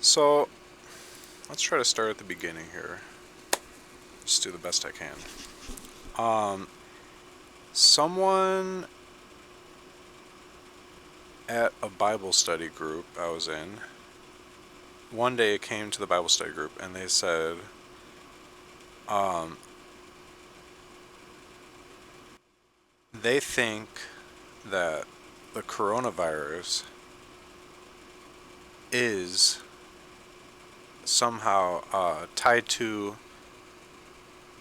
So, let's try to start at the beginning here. Just do the best I can. Um, Someone at a Bible study group I was in, one day came to the Bible study group and they said, um, they think that the coronavirus is somehow tied to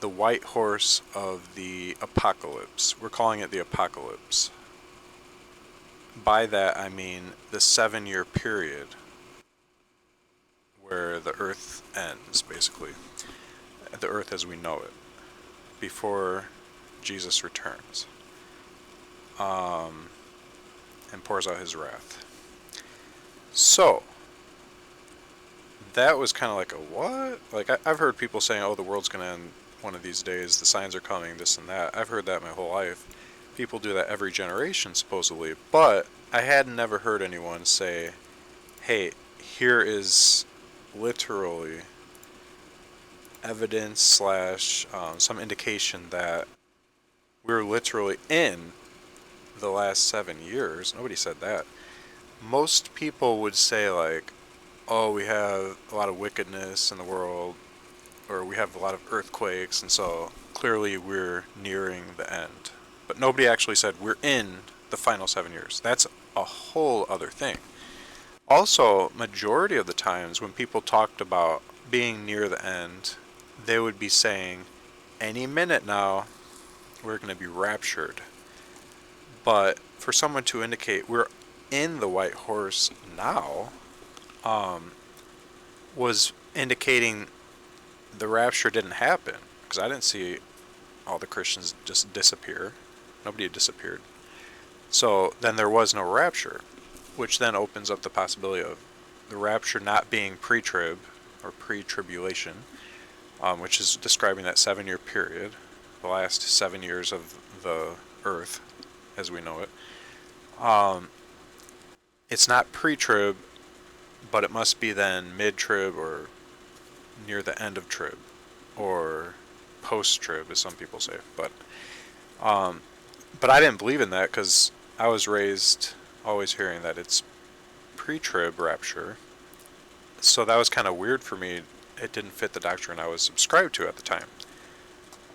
the white horse of the apocalypse. We're calling it the apocalypse. By that I mean the 7 year period where the earth ends, basically. The earth as we know it, before Jesus returns um, and pours out his wrath. So, that was kind of like a what? Like, I've heard people saying, oh, the world's going to end one of these days, the signs are coming, this and that. I've heard that my whole life. People do that every generation, supposedly. But I had never heard anyone say, hey, here is literally evidence slash some indication that we're literally in the last 7 years. Nobody said that. Most people would say, like, oh, we have a lot of wickedness in the world, or we have a lot of earthquakes, and so clearly we're nearing the end. But nobody actually said we're in the final 7 years. That's a whole other thing. Also, majority of the times when people talked about being near the end, they would be saying, any minute now, we're going to be raptured. But for someone to indicate we're in the white horse now, um, was indicating the rapture didn't happen. Because I didn't see all the Christians just disappear. Nobody had disappeared. So then there was no rapture, which then opens up the possibility of the rapture not being pre-trib or pre-tribulation, which is describing that 7 year period, the last 7 years of the earth as we know it. Um, it's not pre-trib, but it must be then mid-trib or near the end of trib, or post-trib, as some people say. Um, but I didn't believe in that because I was raised always hearing that it's pre-trib rapture. So that was kind of weird for me. It didn't fit the doctrine I was subscribed to at the time.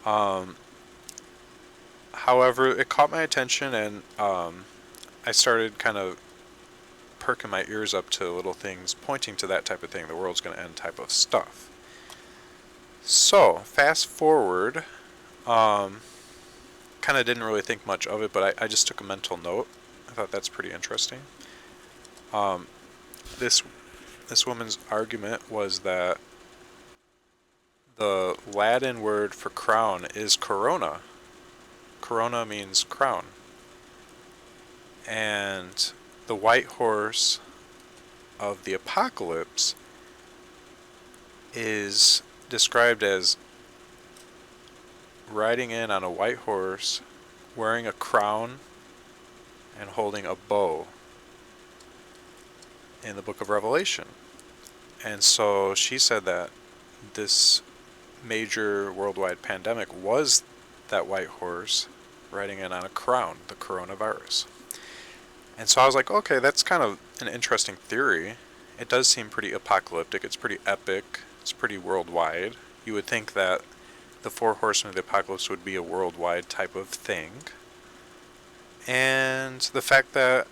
Um, However, it caught my attention, and I started kind of perking my ears up to little things pointing to that type of thing, the world's going to end type of stuff. So, fast forward, um, kind of didn't really think much of it, but I just took a mental note. I thought that's pretty interesting. Um, this this woman's argument was that the Latin word for crown is corona. Corona means crown. And the white horse of the apocalypse is described as riding in on a white horse, wearing a crown, and holding a bow in the book of Revelation. And so she said that this major worldwide pandemic was that white horse riding in on a crown, the coronavirus. And so I was like, okay, that's kind of an interesting theory. It does seem pretty apocalyptic. It's pretty epic. It's pretty worldwide. You would think that the four horsemen of the apocalypse would be a worldwide type of thing. And the fact that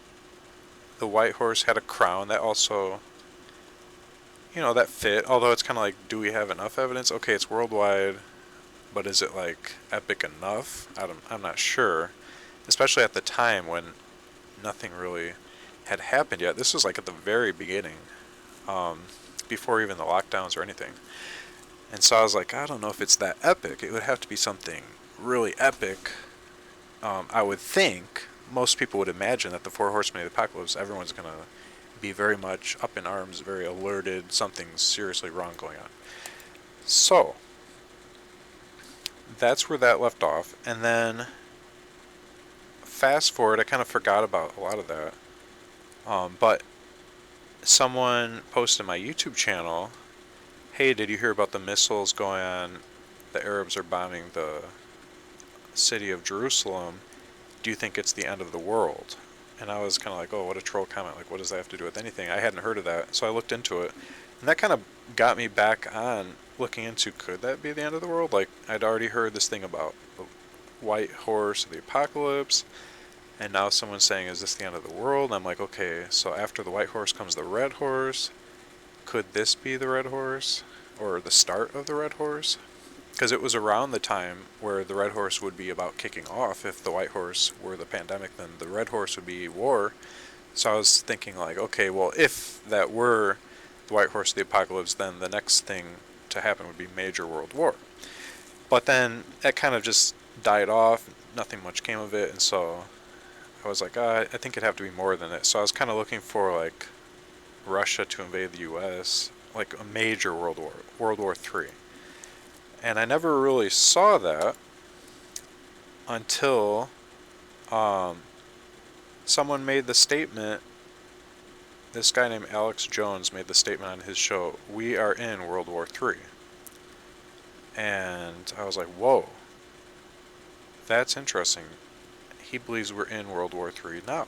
the white horse had a crown, that also, that fit. Although it's kind of like, do we have enough evidence? Okay, it's worldwide, but is it like epic enough? I'm not sure. Especially at the time when nothing really had happened yet. This was like at the very beginning, um, before even the lockdowns or anything. And so I was like, I don't know if it's that epic. It would have to be something really epic. I would think most people would imagine that the four horsemen of the apocalypse, everyone's going to be very much up in arms, very alerted, something's seriously wrong going on. So, that's where that left off. And then, fast forward, I kind of forgot about a lot of that. But someone posted my YouTube channel, hey, did you hear about the missiles going on? The Arabs are bombing the city of Jerusalem. Do you think it's the end of the world? And I was kind of like, oh, what a troll comment. Like, what does that have to do with anything? I hadn't heard of that. So I looked into it. And that kind of got me back on looking into, could that be the end of the world? Like, I'd already heard this thing about the white horse of the apocalypse. And now someone's saying, is this the end of the world? And I'm like, okay, so after the white horse comes the red horse. Could this be the red horse? Or the start of the red horse? Because it was around the time where the red horse would be about kicking off. If the white horse were the pandemic, then the red horse would be war. So I was thinking like, okay, well, if that were the white horse of the apocalypse, then the next thing to happen would be major world war. But then that kind of just died off. Nothing much came of it. And so I was like, I think it'd have to be more than it. So I was kind of looking for like Russia to invade the U.S., like a major world war, World War III. And I never really saw that until someone made the statement. This guy named Alex Jones made the statement on his show, we are in World War III. And I was like, whoa, that's interesting. He believes we're in World War III now.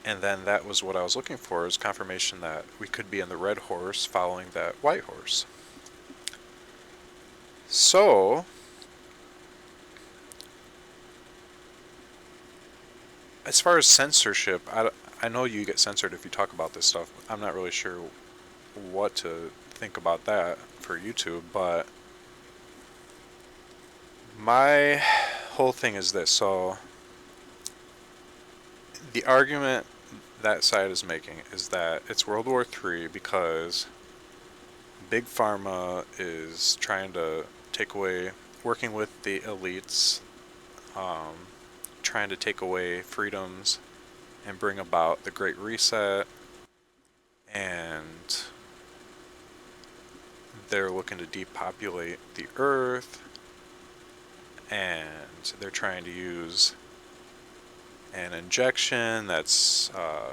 And then that was what I was looking for, is confirmation that we could be in the red horse following that white horse. So, as far as censorship, I know you get censored if you talk about this stuff. I'm not really sure what to think about that for YouTube, but my whole thing is this. So, the argument that side is making is that it's World War III because Big Pharma is trying to take away, working with the elites, trying to take away freedoms and bring about the Great Reset, and they're looking to depopulate the earth, and they're trying to use an injection that's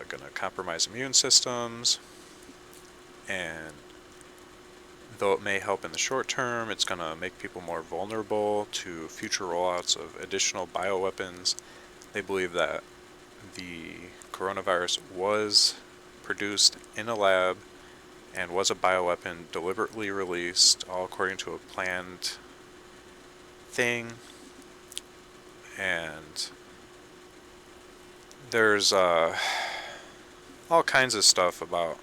going to compromise immune systems, and though it may help in the short term, it's going to make people more vulnerable to future rollouts of additional bioweapons. They believe that the coronavirus was produced in a lab and was a bioweapon deliberately released, all according to a planned thing. And there's all kinds of stuff about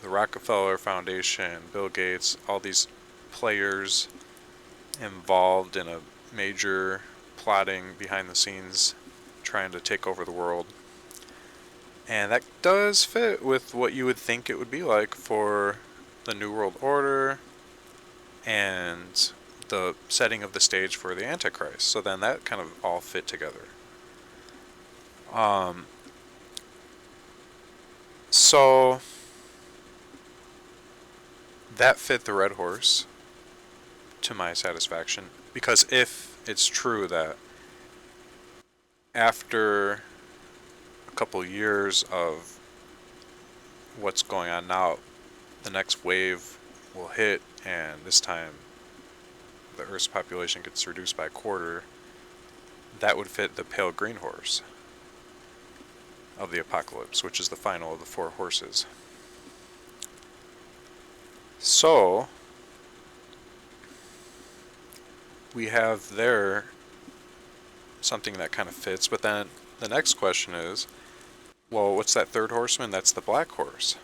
the Rockefeller Foundation, Bill Gates, all these players involved in a major plotting behind the scenes trying to take over the world. And that does fit with what you would think it would be like for the New World Order and the setting of the stage for the Antichrist. So then that kind of all fit together. So that fit the red horse to my satisfaction, because if it's true that after a couple years of what's going on now, the next wave will hit, and this time the Earth's population gets reduced by a quarter, that would fit the pale green horse of the apocalypse, which is the final of the four horses. So, we have there something that kind of fits, but then the next question is, well, what's that third horseman? That's the black horse.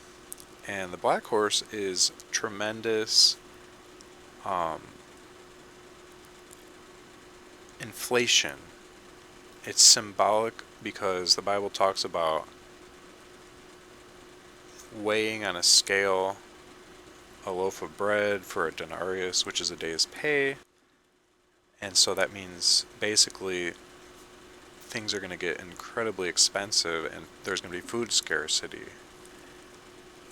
And the black horse is tremendous inflation. It's symbolic because the Bible talks about weighing on a scale a loaf of bread for a denarius, which is a day's pay. And so that means basically things are going to get incredibly expensive and there's going to be food scarcity.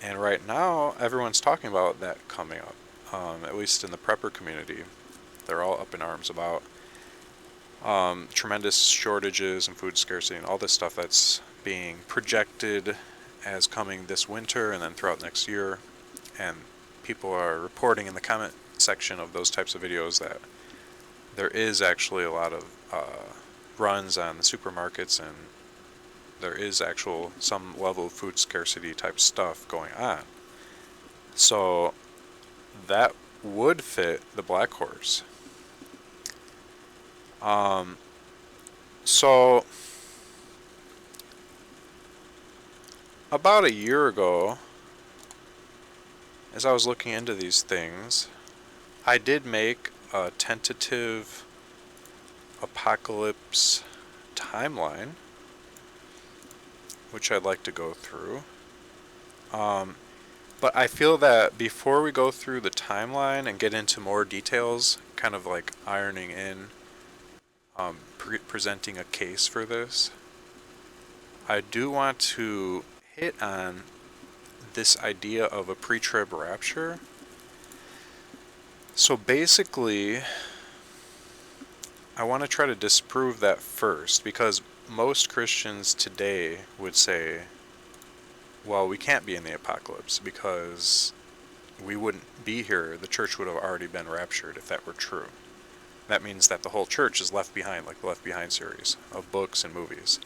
And right now, everyone's talking about that coming up, at least in the prepper community. They're all up in arms about tremendous shortages and food scarcity and all this stuff that's being projected as coming this winter and then throughout next year. And people are reporting in the comment section of those types of videos that there is actually a lot of runs on the supermarkets, and there is actual some level of food scarcity type stuff going on. So that would fit the Black Horse. So about a year ago, as I was looking into these things, I did make a tentative apocalypse timeline, which I'd like to go through. But I feel that before we go through the timeline and get into more details, kind of like ironing in, presenting a case for this, I do want to hit on this idea of a pre-trib rapture. So basically, I want to try to disprove that first, because most Christians today would say, well, we can't be in the apocalypse because we wouldn't be here. The church would have already been raptured if that were true. That means that the whole church is left behind, like the Left Behind series of books and movies.